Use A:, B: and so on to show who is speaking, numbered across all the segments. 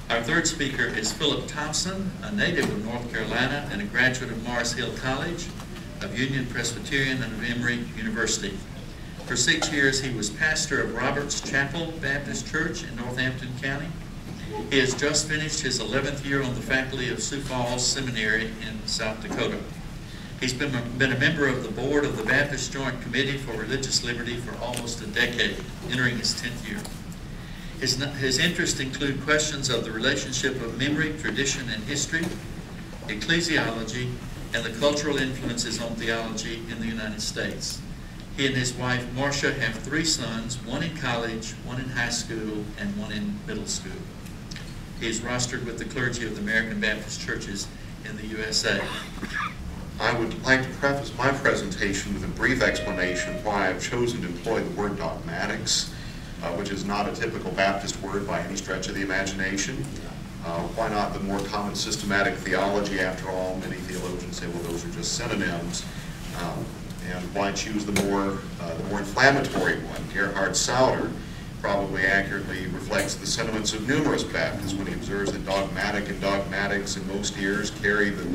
A: Our third speaker is Philip+Thompson, a native of North Carolina and a graduate of Morris Hill College, of Union Presbyterian and of Emory University. For 6 years, he was pastor of Roberts Chapel Baptist Church in Northampton County. He has just finished his 11th year on the faculty of Sioux Falls Seminary in South Dakota. He's been a member of the board of the Baptist Joint Committee for Religious Liberty for almost a decade, entering his 10th year. His interests include questions of the relationship of memory, tradition, and history, ecclesiology, and the cultural influences on theology in the United States. He and his wife, Marcia, have 3 sons, one in college, one in high school, and one in middle school. He is rostered with the clergy of the American Baptist churches in the USA.
B: I would like to preface my presentation with a brief explanation why I've chosen to employ the word dogmatics, which is not a typical Baptist word by any stretch of the imagination. Why not the more common systematic theology? After all, many theologians say, well, those are just synonyms. And why choose the more inflammatory one? Gerhard Sauter probably accurately reflects the sentiments of numerous Baptists when he observes that dogmatic and dogmatics in most ears carry the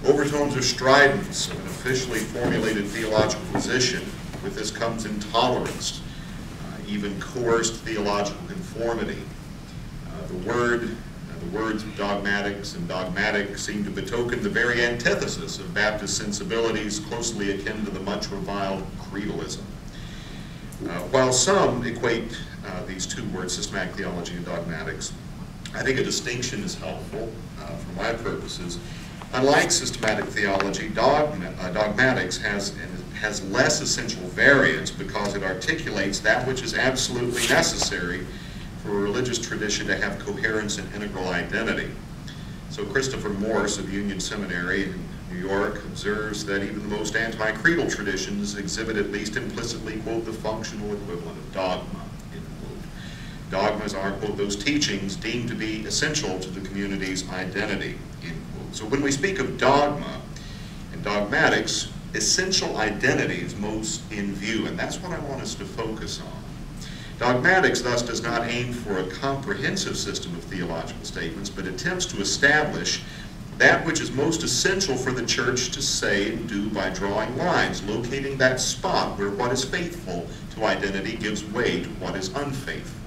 B: overtones or stridence of an officially formulated theological position. With this comes intolerance, even coerced theological conformity. The words dogmatics and dogmatic seem to betoken the very antithesis of Baptist sensibilities closely akin to the much reviled creedalism. While some equate these two words, systematic theology and dogmatics, I think a distinction is helpful for my purposes. Unlike systematic theology, dogmatics has less essential variance because it articulates that which is absolutely necessary for a religious tradition to have coherence and integral identity. So Christopher Morse of Union Seminary in New York observes that even the most anti-creedal traditions exhibit at least implicitly, quote, the functional equivalent of dogma, end quote. Dogmas are, quote, those teachings deemed to be essential to the community's identity, end quote. So when we speak of dogma and dogmatics, essential identity is most in view, and that's what I want us to focus on. Dogmatics thus does not aim for a comprehensive system of theological statements, but attempts to establish that which is most essential for the church to say and do by drawing lines, locating that spot where what is faithful to identity gives way to what is unfaithful.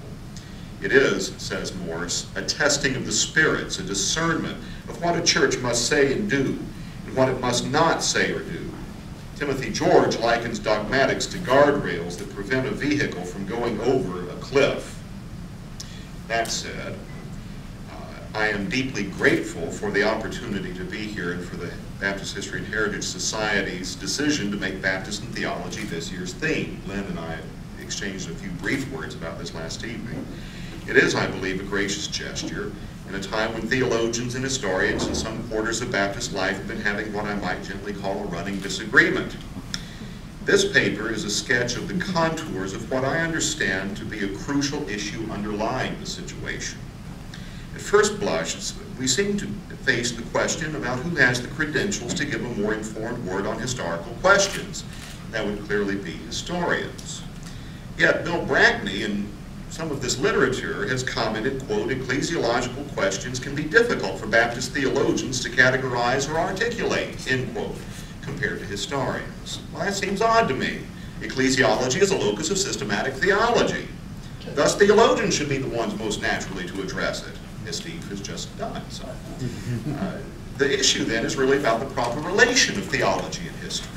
B: It is, says Morse, a testing of the spirits, a discernment of what a church must say and do, and what it must not say or do. Timothy George likens dogmatics to guardrails that prevent a vehicle from going over a cliff. That said, I am deeply grateful for the opportunity to be here and for the Baptist History and Heritage Society's decision to make Baptist and theology this year's theme. Lynn and I exchanged a few brief words about this last evening. It is, I believe, a gracious gesture in a time when theologians and historians in some quarters of Baptist life have been having what I might gently call a running disagreement. This paper is a sketch of the contours of what I understand to be a crucial issue underlying the situation. At first blush, we seem to face the question about who has the credentials to give a more informed word on historical questions. That would clearly be historians. Yet Bill Brackney, in some of this literature, has commented, quote, ecclesiological questions can be difficult for Baptist theologians to categorize or articulate, end quote, compared to historians. Well, that seems odd to me. Ecclesiology is a locus of systematic theology. Thus, theologians should be the ones most naturally to address it, as Steve has just done. So, the issue then is really about the proper relation of theology and history.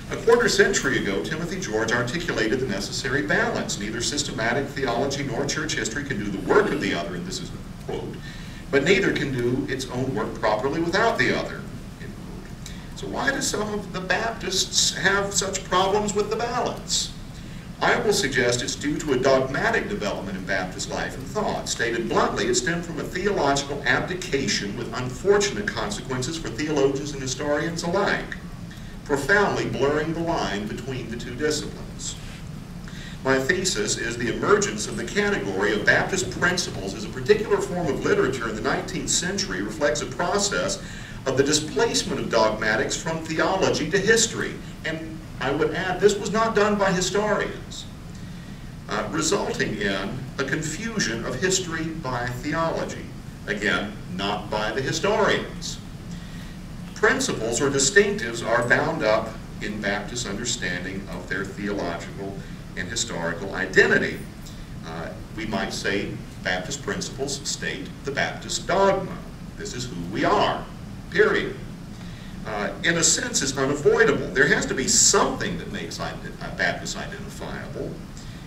B: A quarter century ago, Timothy George articulated the necessary balance. Neither systematic theology nor church history can do the work of the other, and this is a quote, but neither can do its own work properly without the other, end quote. So why do some of the Baptists have such problems with the balance? I will suggest it's due to a dogmatic development in Baptist life and thought. Stated bluntly, it stemmed from a theological abdication with unfortunate consequences for theologians and historians alike, profoundly blurring the line between the two disciplines. My thesis is the emergence of the category of Baptist principles as a particular form of literature in the 19th century reflects a process of the displacement of dogmatics from theology to history. And I would add, this was not done by historians, resulting in a confusion of history by theology. Again, not by the historians. Principles or distinctives are bound up in Baptist understanding of their theological and historical identity. We might say Baptist principles state the Baptist dogma. This is who we are, period. In a sense, is unavoidable. There has to be something that makes Baptist identifiable,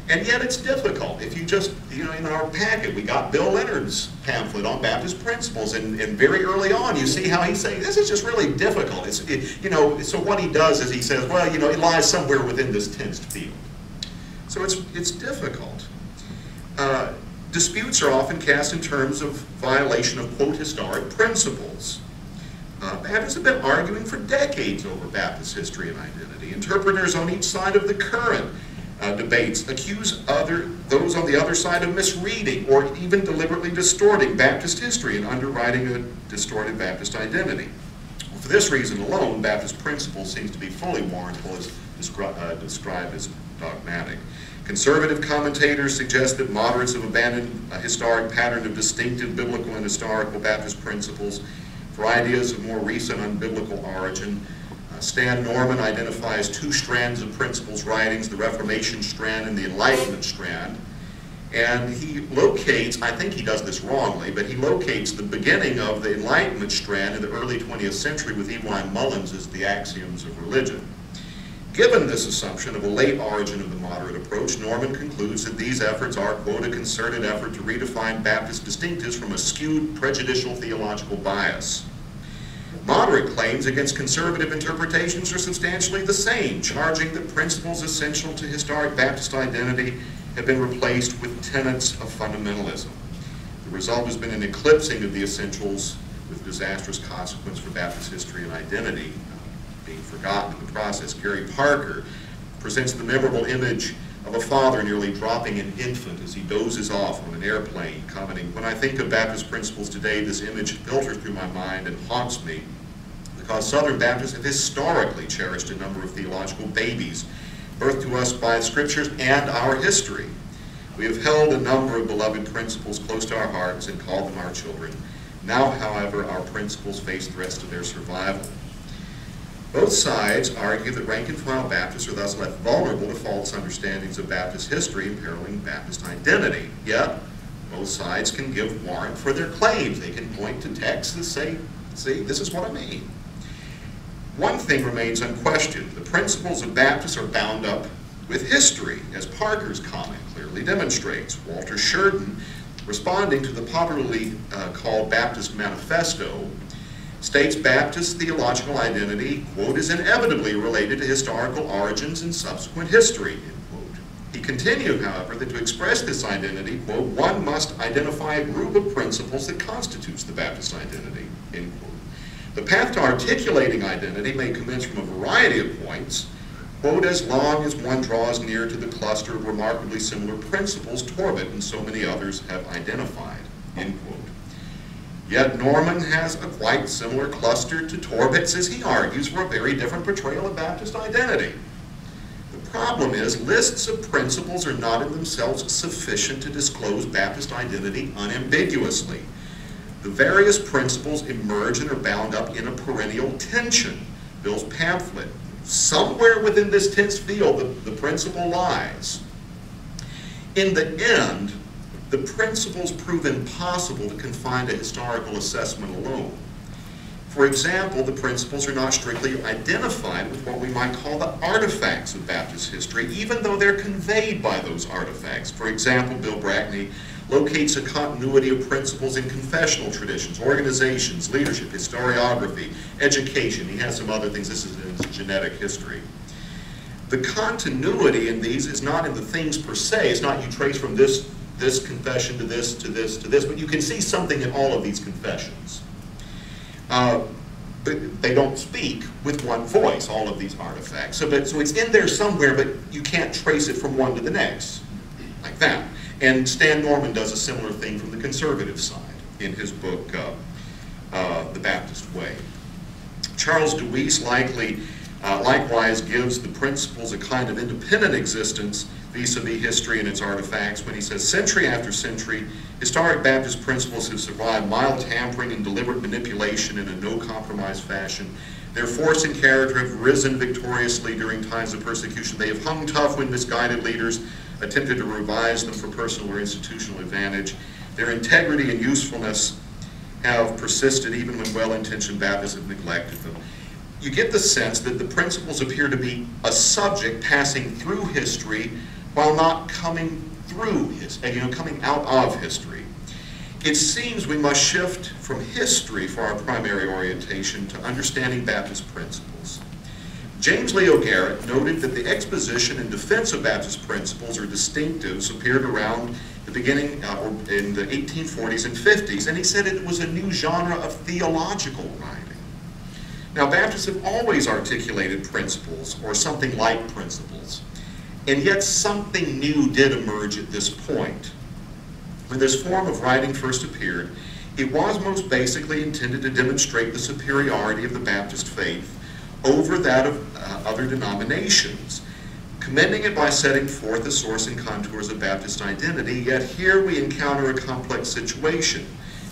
B: and yet it's difficult. If you just, in our packet, we got Bill Leonard's pamphlet on Baptist principles, and very early on, you see how he's saying, this is just really difficult. So what he does is he says, well, it lies somewhere within this tensed field. So it's difficult. Disputes are often cast in terms of violation of, quote, historic principles. Baptists have been arguing for decades over Baptist history and identity. Interpreters on each side of the current debates accuse those on the other side of misreading or even deliberately distorting Baptist history and underwriting a distorted Baptist identity. For this reason alone, Baptist principle seems to be fully warrantable as described as dogmatic. Conservative commentators suggest that moderates have abandoned a historic pattern of distinctive biblical and historical Baptist principles for ideas of more recent unbiblical origin. Stan Norman identifies two strands of principles writings, the Reformation strand and the Enlightenment strand. And he locates, I think he does this wrongly, but he locates the beginning of the Enlightenment strand in the early 20th century with Evelyn Mullins as the axioms of religion. Given this assumption of a late origin of the moderate approach, Norman concludes that these efforts are, quote, a concerted effort to redefine Baptist distinctives from a skewed, prejudicial theological bias. Moderate claims against conservative interpretations are substantially the same, charging that principles essential to historic Baptist identity have been replaced with tenets of fundamentalism. The result has been an eclipsing of the essentials with disastrous consequence for Baptist history and identity being forgotten in the process. Gary Parker presents the memorable image of a father nearly dropping an infant as he dozes off on an airplane, commenting, "When I think of Baptist principles today, this image filters through my mind and haunts me, because Southern Baptists have historically cherished a number of theological babies, birthed to us by Scriptures and our history. We have held a number of beloved principles close to our hearts and called them our children. Now, however, our principles face threats to their survival." Both sides argue that rank-and-file Baptists are thus left vulnerable to false understandings of Baptist history imperiling Baptist identity. Yet, both sides can give warrant for their claims. They can point to texts that say, see, this is what I mean. One thing remains unquestioned. The principles of Baptists are bound up with history, as Parker's comment clearly demonstrates. Walter Sheridan, responding to the popularly called Baptist Manifesto, states Baptist theological identity, quote, is inevitably related to historical origins and subsequent history, end quote. He continued, however, that to express this identity, quote, one must identify a group of principles that constitutes the Baptist identity, end quote. The path to articulating identity may commence from a variety of points, quote, as long as one draws near to the cluster of remarkably similar principles Torbit and so many others have identified, end quote. Yet Norman has a quite similar cluster to Torbit's, as he argues, for a very different portrayal of Baptist identity. The problem is lists of principles are not in themselves sufficient to disclose Baptist identity unambiguously. The various principles emerge and are bound up in a perennial tension. Bill's pamphlet, somewhere within this tense field, the principle lies. In the end, the principles prove impossible to confine to historical assessment alone. For example, the principles are not strictly identified with what we might call the artifacts of Baptist history, even though they're conveyed by those artifacts. For example, Bill Brackney locates a continuity of principles in confessional traditions, organizations, leadership, historiography, education. He has some other things. This is in his genetic history. The continuity in these is not in the things per se. It's not you trace from this confession to this, to this, to this, but you can see something in all of these confessions. But they don't speak with one voice, all of these artifacts. So it's in there somewhere, but you can't trace it from one to the next, like that. And Stan Norman does a similar thing from the conservative side in his book, The Baptist Way. Charles DeWeese likely likewise gives the principles a kind of independent existence vis-a-vis history and its artifacts when he says, century after century, historic Baptist principles have survived mild tampering and deliberate manipulation in a no-compromise fashion. Their force and character have risen victoriously during times of persecution. They have hung tough when misguided leaders attempted to revise them for personal or institutional advantage. Their integrity and usefulness have persisted even when well-intentioned Baptists have neglected them. You get the sense that the principles appear to be a subject passing through history while not coming through coming out of history. It seems we must shift from history for our primary orientation to understanding Baptist principles. James Leo Garrett noted that the exposition and defense of Baptist principles or distinctives appeared around the beginning or in the 1840s and 50s, and he said it was a new genre of theological writing. Now, Baptists have always articulated principles or something like principles, and yet something new did emerge at this point. When this form of writing first appeared, it was most basically intended to demonstrate the superiority of the Baptist faith over that of other denominations, commending it by setting forth the source and contours of Baptist identity. Yet here we encounter a complex situation.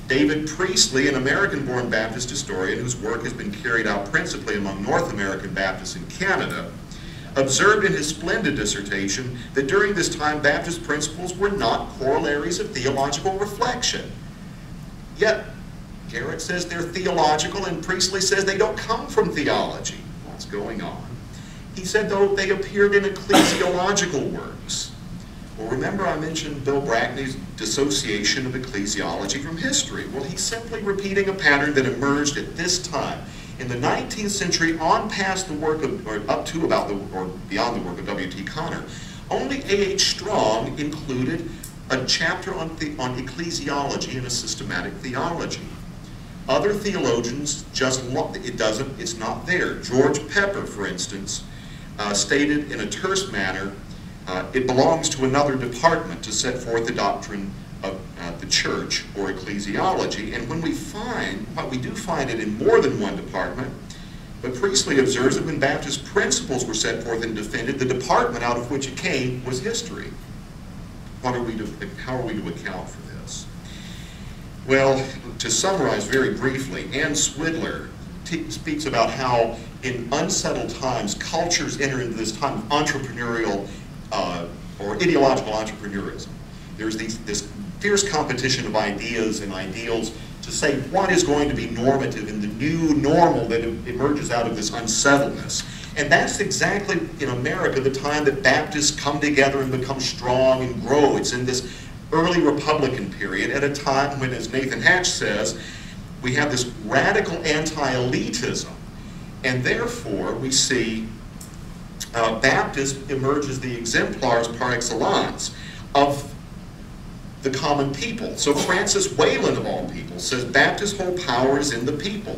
B: David Priestley, an American-born Baptist historian whose work has been carried out principally among North American Baptists in Canada, observed in his splendid dissertation that during this time Baptist principles were not corollaries of theological reflection. Yet Garrett says they're theological and Priestley says they don't come from theology. What's going on? He said, though, they appeared in ecclesiological works. Well, remember I mentioned Bill Brackney's dissociation of ecclesiology from history. Well, he's simply repeating a pattern that emerged at this time. In the 19th century, on past the work of, or up to about the, or beyond the work of W.T. Connor, only A.H. Strong included a chapter on ecclesiology in a systematic theology. Other theologians just, it's not there. George Pepper, for instance, stated in a terse manner, it belongs to another department to set forth the doctrine of the church or ecclesiology. And when we find, we do find it in more than one department, but Priestley observes that when Baptist principles were set forth and defended, the department out of which it came was history. How are we to account for this? Well, to summarize very briefly, Ann Swidler speaks about how in unsettled times, cultures enter into this time of entrepreneurial or ideological entrepreneurism. There's this fierce competition of ideas and ideals to say what is going to be normative in the new normal that emerges out of this unsettledness. And that's exactly, in America, the time that Baptists come together and become strong and grow. It's in this early Republican period at a time when, as Nathan Hatch says, we have this radical anti-elitism. And therefore, we see Baptist emerge as the exemplars par excellence of the common people. So Francis Whalen, of all people, says Baptist whole power is in the people,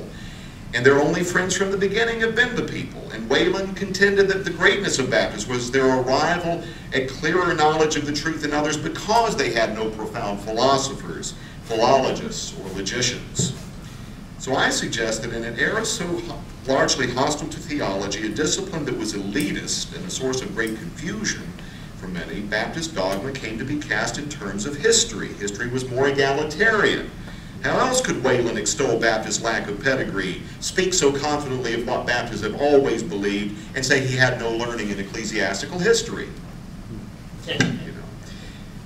B: and their only friends from the beginning have been the people. And Whalen contended that the greatness of Baptists was their arrival at clearer knowledge of the truth than others because they had no profound philosophers, philologists, or logicians. So I suggest that in an era so largely hostile to theology, a discipline that was elitist and a source of great confusion for many, Baptist dogma came to be cast in terms of history. History was more egalitarian. How else could Whalen extol Baptist lack of pedigree, speak so confidently of what Baptists have always believed, and say he had no learning in ecclesiastical history?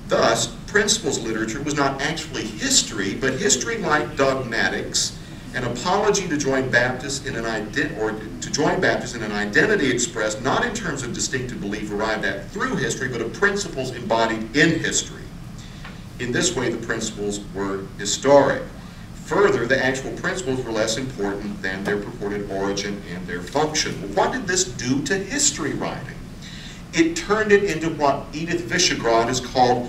B: Thus, principles literature was not actually history, but history like dogmatics, an apology to join Baptists in an identity expressed not in terms of distinctive belief arrived at through history, but of principles embodied in history. In this way, the principles were historic. Further, the actual principles were less important than their purported origin and their function. Well, what did this do to history writing? It turned it into what Edith Visegrad has called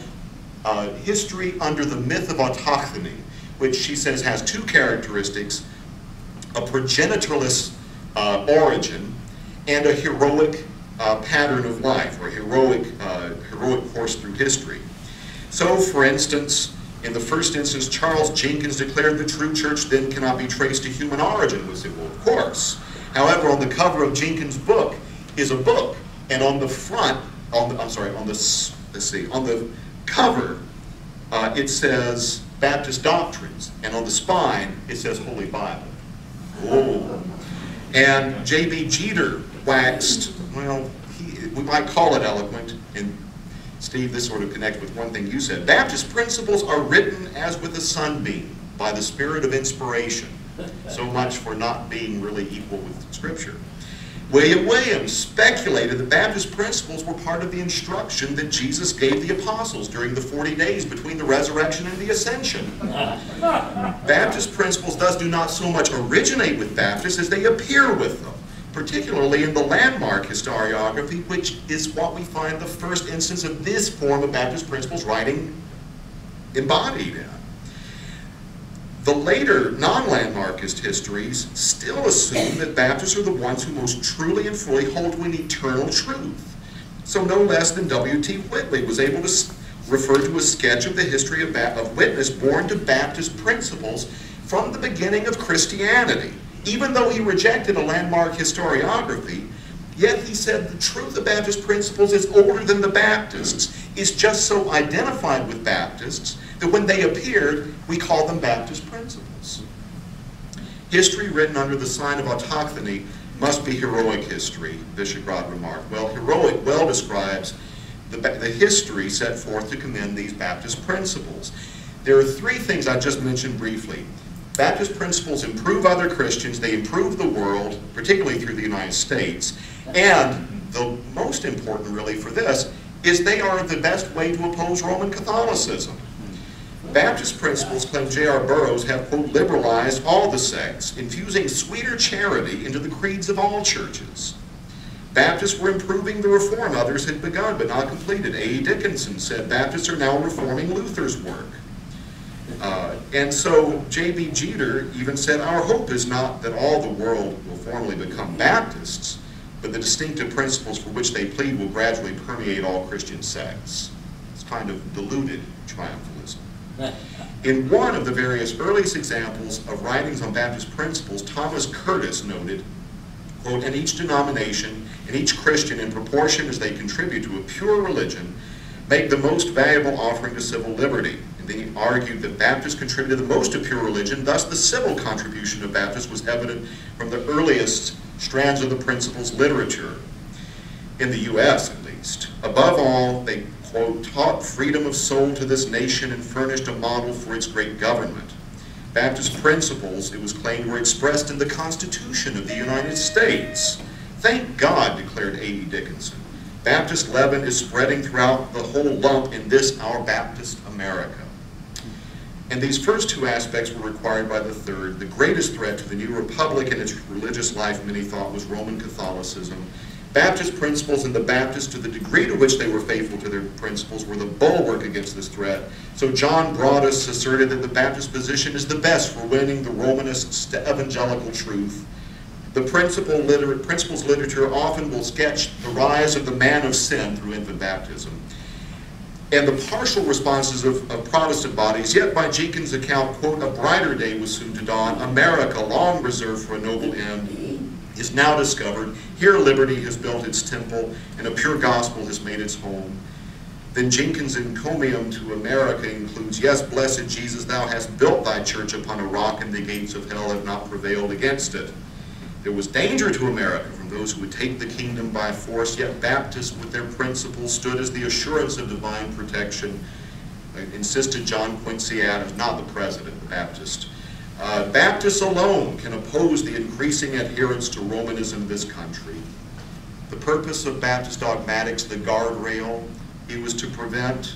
B: history under the myth of autochthony, which she says has two characteristics: a progenitorless origin and a heroic pattern of life, or heroic course through history. So, for instance, in the first instance, Charles Jenkins declared the true church then cannot be traced to human origin. We say, well, of course. However, on the cover of Jenkins' book is a book, and on the front, on the cover, it says Baptist Doctrines, and on the spine, it says Holy Bible. Oh. And J.B. Jeter waxed, well, we might call it eloquent, and Steve, this sort of connects with one thing you said. Baptist principles are written as with a sunbeam by the spirit of inspiration. So much for not being really equal with Scripture. William Williams speculated that Baptist principles were part of the instruction that Jesus gave the apostles during the 40 days between the resurrection and the ascension. Baptist principles thus do not so much originate with Baptists as they appear with them, particularly in the landmark historiography, which is what we find the first instance of this form of Baptist principles writing embodied in. The later non-landmarkist histories still assume that Baptists are the ones who most truly and fully hold to an eternal truth. So no less than W.T. Whitley was able to refer to a sketch of the history of witness born to Baptist principles from the beginning of Christianity. Even though he rejected a landmark historiography, yet he said the truth of Baptist principles is older than the Baptists, is just so identified with Baptists that when they appeared, we call them Baptist principles. History written under the sign of autochthony must be heroic history, Visegrad remarked. Well, heroic well describes the history set forth to commend these Baptist principles. There are three things I just mentioned briefly. Baptist principles improve other Christians, they improve the world, particularly through the United States, and the most important really for this is they are the best way to oppose Roman Catholicism. Baptist principles, claim J.R. Burroughs, have, quote, liberalized all the sects, infusing sweeter charity into the creeds of all churches. Baptists were improving the reform others had begun but not completed. A.E. Dickinson said Baptists are now reforming Luther's work. And so J.B. Jeter even said, our hope is not that all the world will formally become Baptists, but the distinctive principles for which they plead will gradually permeate all Christian sects. It's kind of diluted triumphalism. In one of the various earliest examples of writings on Baptist principles, Thomas Curtis noted, quote, in each denomination and each Christian in proportion as they contribute to a pure religion, make the most valuable offering to civil liberty. And then he argued that Baptists contributed the most to pure religion, thus the civil contribution of Baptists was evident from the earliest strands of the principles literature, in the U.S. at least. Above all, they, quote, taught freedom of soul to this nation and furnished a model for its great government. Baptist principles, it was claimed, were expressed in the Constitution of the United States. Thank God, declared A.E. Dickinson. Baptist leaven is spreading throughout the whole lump in this, our Baptist America. And these first two aspects were required by the third. The greatest threat to the new republic and its religious life, many thought, was Roman Catholicism. Baptist principles and the Baptists, to the degree to which they were faithful to their principles, were the bulwark against this threat. So John Broadus asserted that the Baptist position is the best for winning the Romanists to evangelical truth. The principles literature often will sketch the rise of the man of sin through infant baptism. And the partial responses of Protestant bodies, yet by Jenkins' account, quote, a brighter day was soon to dawn. America, long reserved for a noble end, is now discovered. Here liberty has built its temple, and a pure gospel has made its home. Then Jenkins' encomium to America includes, yes, blessed Jesus, thou hast built thy church upon a rock, and the gates of hell have not prevailed against it. There was danger to America from those who would take the kingdom by force, yet Baptists with their principles stood as the assurance of divine protection, insisted John Quincy Adams, not the president, the Baptist. Baptists alone can oppose the increasing adherence to Romanism in this country. The purpose of Baptist dogmatics, the guardrail, it was to prevent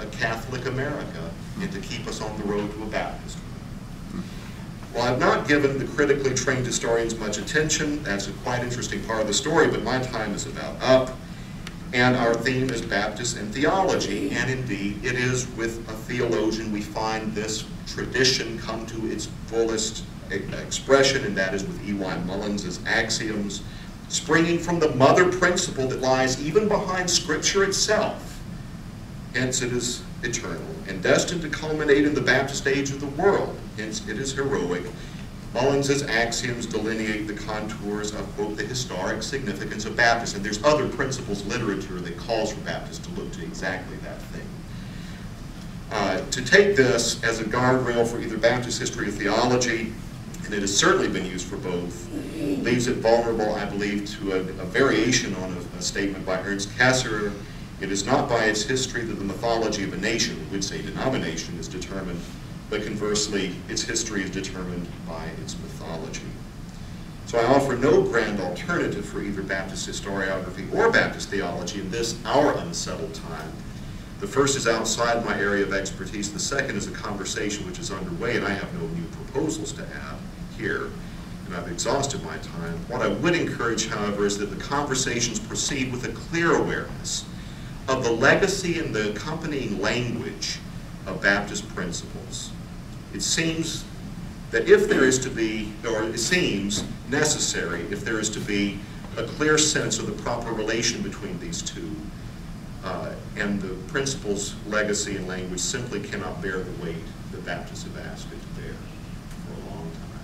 B: a Catholic America and to keep us on the road to a Baptist. Well, I've not given the critically trained historians much attention. That's a quite interesting part of the story, but my time is about up. And our theme is Baptist and theology, and indeed it is with a theologian we find this tradition come to its fullest expression, and that is with E.Y. Mullins' axioms, springing from the mother principle that lies even behind Scripture itself. Hence it is eternal and destined to culminate in the Baptist age of the world. Hence it is heroic. Mullins's axioms delineate the contours of, quote, the historic significance of Baptists. And there's other principles literature that calls for Baptists to look to exactly that thing. To take this as a guardrail for either Baptist history or theology, and it has certainly been used for both, leaves it vulnerable, I believe, to a variation on a statement by Ernst Cassirer. It is not by its history that the mythology of a nation, we would say denomination, is determined, but conversely, its history is determined by its mythology. So I offer no grand alternative for either Baptist historiography or Baptist theology in this, our unsettled time. The first is outside my area of expertise. The second is a conversation which is underway, and I have no new proposals to add here, and I've exhausted my time. What I would encourage, however, is that the conversations proceed with a clear awareness of the legacy and the accompanying language of Baptist principles. It seems that if there is to be, or it seems necessary, if there is to be a clear sense of the proper relation between these two, and the principles, legacy, and language simply cannot bear the weight that Baptists have asked it to bear for a long time.